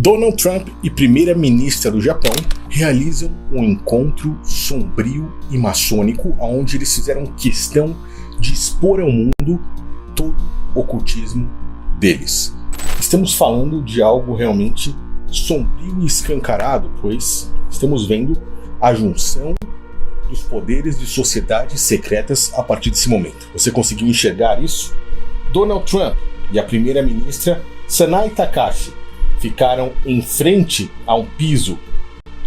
Donald Trump e primeira-ministra do Japão realizam um encontro sombrio e maçônico, onde eles fizeram questão de expor ao mundo todo o ocultismo deles. Estamos falando de algo realmente sombrio e escancarado, pois estamos vendo a junção dos poderes de sociedades secretas a partir desse momento. Você conseguiu enxergar isso? Donald Trump e a primeira-ministra Sanai Takahashi ficaram em frente a um piso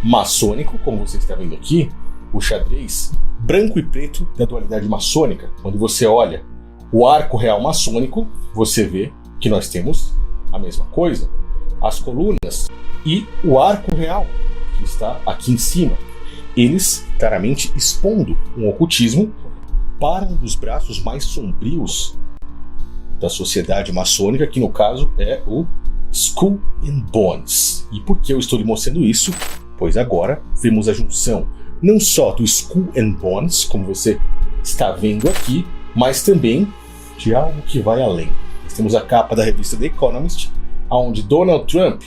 maçônico, como você está vendo aqui, o xadrez branco e preto da dualidade maçônica. Quando você olha o arco real maçônico, você vê que nós temos a mesma coisa, as colunas e o arco real que está aqui em cima. Eles claramente expondo um ocultismo para um dos braços mais sombrios da sociedade maçônica, que no caso é o Skull and Bones. E por que eu estou lhe mostrando isso? Pois agora vemos a junção não só do Skull and Bones, como você está vendo aqui, mas também de algo que vai além. Nós temos a capa da revista The Economist, onde Donald Trump,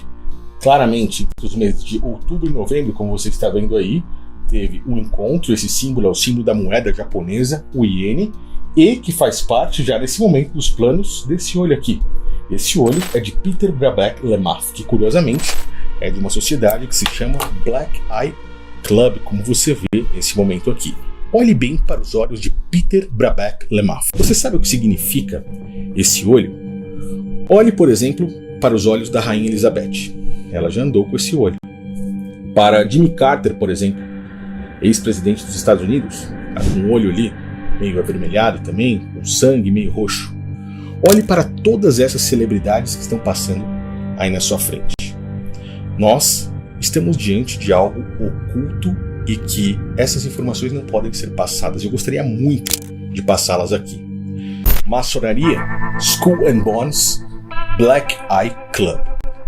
claramente entre os meses de outubro e novembro, como você está vendo aí, teve um encontro. Esse símbolo é o símbolo da moeda japonesa, o iene, e que faz parte já nesse momento dos planos desse olho aqui. Esse olho é de Peter Brabeck Lemaf, que curiosamente é de uma sociedade que se chama Black Eye Club, como você vê nesse momento aqui. Olhe bem para os olhos de Peter Brabeck Lemaf. Você sabe o que significa esse olho? Olhe, por exemplo, para os olhos da Rainha Elizabeth. Ela já andou com esse olho. Para Jimmy Carter, por exemplo, ex-presidente dos Estados Unidos, com um olho ali meio avermelhado também, com sangue meio roxo. Olhe para todas essas celebridades que estão passando aí na sua frente. Nós estamos diante de algo oculto e que essas informações não podem ser passadas. Eu gostaria muito de passá-las aqui. Maçonaria, Skull and Bones, Black Eye Club.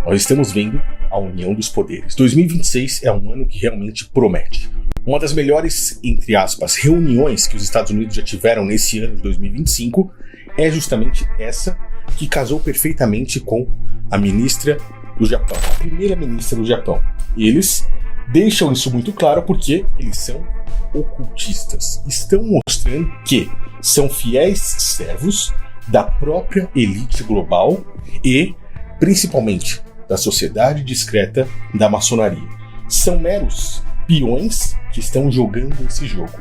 Nós estamos vendo a união dos poderes. 2026 é um ano que realmente promete. Uma das melhores, entre aspas, reuniões que os Estados Unidos já tiveram nesse ano de 2025 é justamente essa, que casou perfeitamente com a ministra do Japão, a primeira-ministra do Japão. E eles deixam isso muito claro porque eles são ocultistas. Estão mostrando que são fiéis servos da própria elite global e, principalmente, da sociedade discreta da maçonaria. São meros peões que estão jogando esse jogo.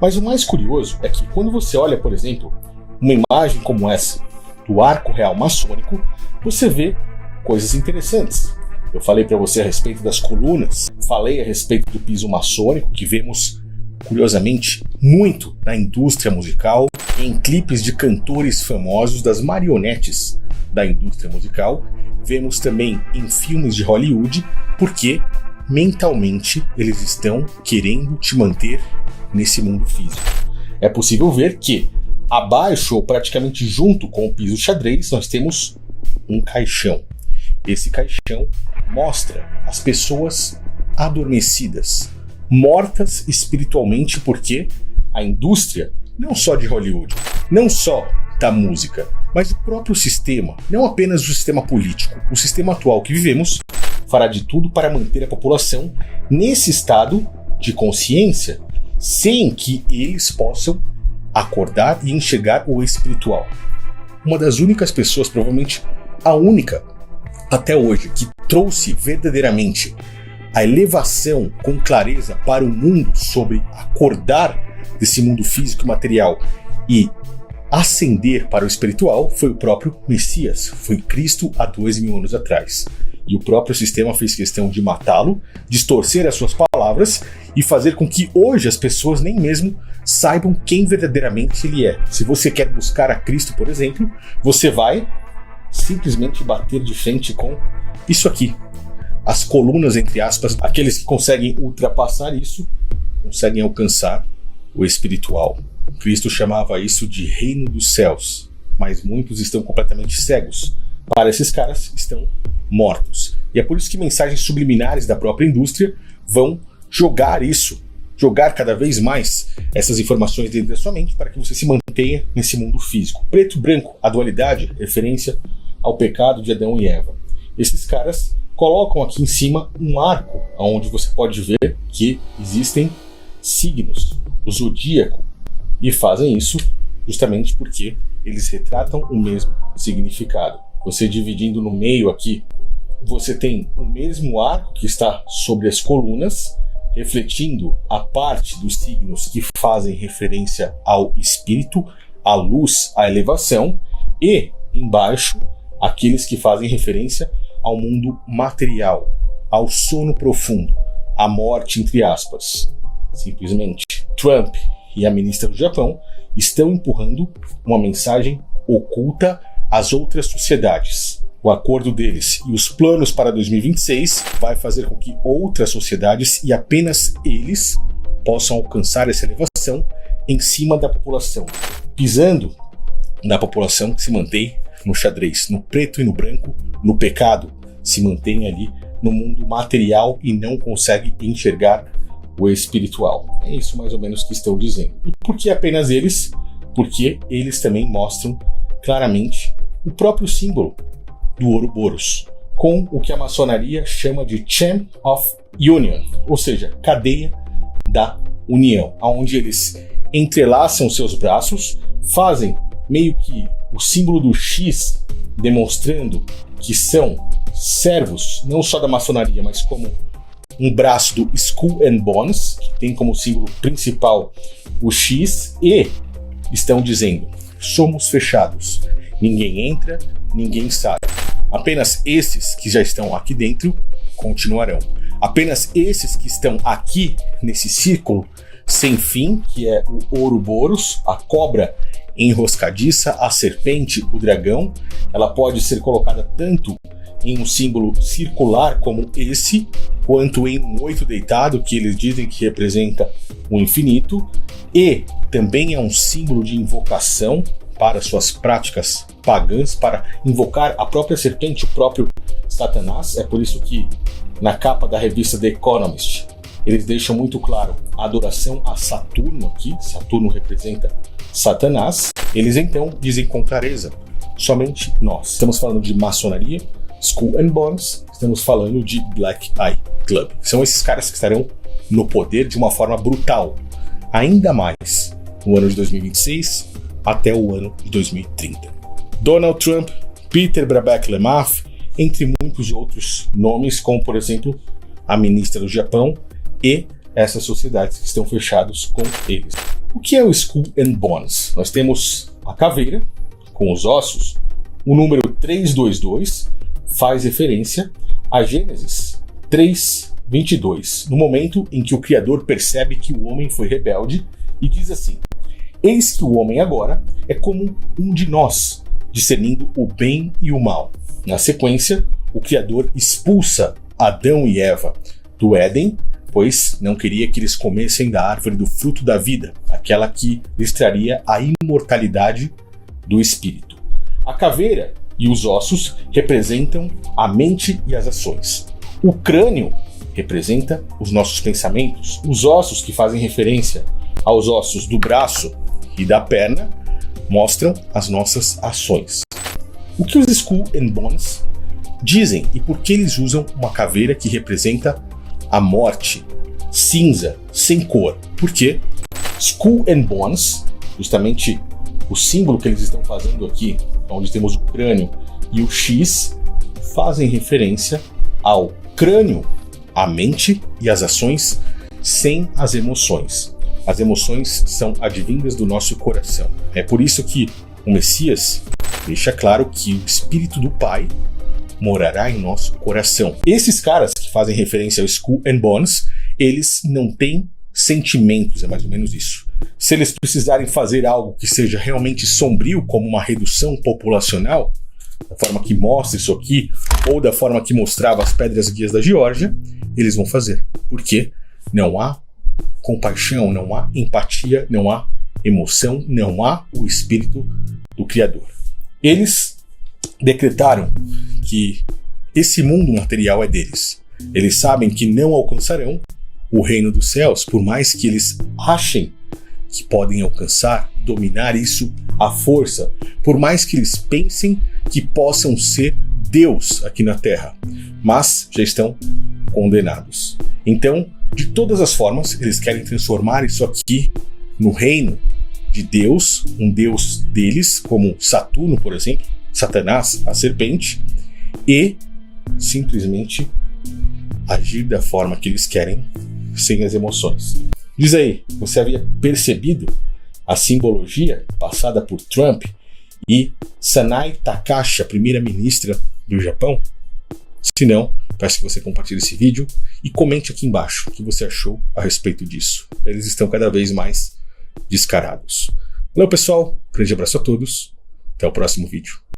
Mas o mais curioso é que quando você olha, por exemplo, uma imagem como essa do arco real maçônico, você vê coisas interessantes. Eu falei para você a respeito das colunas, falei a respeito do piso maçônico, que vemos, curiosamente, muito na indústria musical, em clipes de cantores famosos, das marionetes da indústria musical. Vemos também em filmes de Hollywood, porque mentalmente eles estão querendo te manter nesse mundo físico. É possível ver que abaixo, ou praticamente junto com o piso xadrez, nós temos um caixão. Esse caixão mostra as pessoas adormecidas, mortas espiritualmente, porque a indústria, não só de Hollywood, não só da música, mas do próprio sistema, não apenas o sistema político, o sistema atual que vivemos, fará de tudo para manter a população nesse estado de consciência, sem que eles possam acordar e enxergar o espiritual. Uma das únicas pessoas, provavelmente a única até hoje, que trouxe verdadeiramente a elevação com clareza para o mundo sobre acordar desse mundo físico e material e ascender para o espiritual, foi o próprio Messias, foi Cristo há 2000 anos atrás. E o próprio sistema fez questão de matá-lo, distorcer as suas palavras e fazer com que hoje as pessoas nem mesmo saibam quem verdadeiramente ele é. Se você quer buscar a Cristo, por exemplo, você vai simplesmente bater de frente com isso aqui. As colunas, entre aspas, aqueles que conseguem ultrapassar isso, conseguem alcançar o espiritual. Cristo chamava isso de reino dos céus. mas muitos estão completamente cegos. Para esses caras, estão mortos. E é por isso que mensagens subliminares da própria indústria vão jogar cada vez mais essas informações dentro da sua mente para que você se mantenha nesse mundo físico. Preto e branco, a dualidade, referência ao pecado de Adão e Eva. Esses caras colocam aqui em cima um arco, onde você pode ver que existem signos, o zodíaco, e fazem isso justamente porque eles retratam o mesmo significado. Você dividindo no meio aqui, você tem o mesmo arco que está sobre as colunas, refletindo a parte dos signos que fazem referência ao espírito, à luz, à elevação, e embaixo aqueles que fazem referência ao mundo material, ao sono profundo, à morte, entre aspas. Simplesmente, Trump e a ministra do Japão estão empurrando uma mensagem oculta às outras sociedades. O acordo deles e os planos para 2026 vai fazer com que outras sociedades e apenas eles possam alcançar essa elevação em cima da população, pisando na população que se mantém no xadrez, no preto e no branco, no pecado, se mantém ali no mundo material e não consegue enxergar o espiritual. É isso mais ou menos que estão dizendo. E por que apenas eles? Porque eles também mostram claramente o próprio símbolo do Ouroboros, com o que a maçonaria chama de Chain of Union, ou seja, cadeia da união, onde eles entrelaçam seus braços, fazem meio que o símbolo do X, demonstrando que são servos não só da maçonaria, mas como um braço do Skull and Bones, que tem como símbolo principal o X, e estão dizendo: somos fechados, ninguém entra, ninguém sai. Apenas esses que já estão aqui dentro continuarão. Apenas esses que estão aqui nesse círculo sem fim, que é o Ouroboros, a cobra enroscadiça, a serpente, o dragão, ela pode ser colocada tanto em um símbolo circular como esse, quanto em um 8 deitado, que eles dizem que representa o infinito, e também é um símbolo de invocação para suas práticas pagãs, para invocar a própria serpente, o próprio Satanás. É por isso que na capa da revista The Economist eles deixam muito claro a adoração a Saturno aqui. Saturno representa Satanás. Eles então dizem com clareza: somente nós. Estamos falando de maçonaria, Skull and Bones, estamos falando de Black Eye Club. São esses caras que estarão no poder de uma forma brutal, ainda mais no ano de 2026 até o ano de 2030. Donald Trump, Peter Brabeck-Letmathe, entre muitos outros nomes, como por exemplo a ministra do Japão e essas sociedades que estão fechados com eles. O que é o Skull and Bones? Nós temos a caveira com os ossos. O número 322 faz referência a Gênesis 3:22, no momento em que o Criador percebe que o homem foi rebelde e diz assim: eis que o homem agora é como um de nós, discernindo o bem e o mal. Na sequência, o Criador expulsa Adão e Eva do Éden, pois não queria que eles comessem da árvore do fruto da vida, aquela que lhes traria a imortalidade do espírito. A caveira e os ossos representam a mente e as ações. O crânio representa os nossos pensamentos. Os ossos, que fazem referência aos ossos do braço e da perna, mostram as nossas ações. O que os Skull and Bones dizem e por que eles usam uma caveira que representa a morte, cinza, sem cor? Porque Skull and Bones, justamente o símbolo que eles estão fazendo aqui, onde temos o crânio e o X, fazem referência ao crânio, a mente e as ações, sem as emoções. As emoções são advindas do nosso coração. É por isso que o Messias deixa claro que o Espírito do Pai morará em nosso coração. Esses caras que fazem referência ao Skull and Bones, eles não têm sentimentos, é mais ou menos isso. Se eles precisarem fazer algo que seja realmente sombrio, como uma redução populacional, da forma que mostra isso aqui, ou da forma que mostrava as pedras guias da Geórgia, eles vão fazer. Porque não há compaixão, não há empatia, não há emoção, não há o espírito do Criador. Eles decretaram que esse mundo material é deles. Eles sabem que não alcançarão o reino dos céus, por mais que eles achem que podem alcançar, dominar isso à força, por mais que eles pensem que possam ser Deus aqui na Terra, mas já estão condenados. Então, de todas as formas, eles querem transformar isso aqui no reino de Deus, um Deus deles, como Saturno, por exemplo, Satanás, a serpente, e simplesmente agir da forma que eles querem, sem as emoções. Diz aí, você havia percebido a simbologia passada por Trump e Sanai Takahashi, a primeira-ministra do Japão? Se não, peço que você compartilhe esse vídeo e comente aqui embaixo o que você achou a respeito disso. Eles estão cada vez mais descarados. Valeu, pessoal. Grande abraço a todos. Até o próximo vídeo.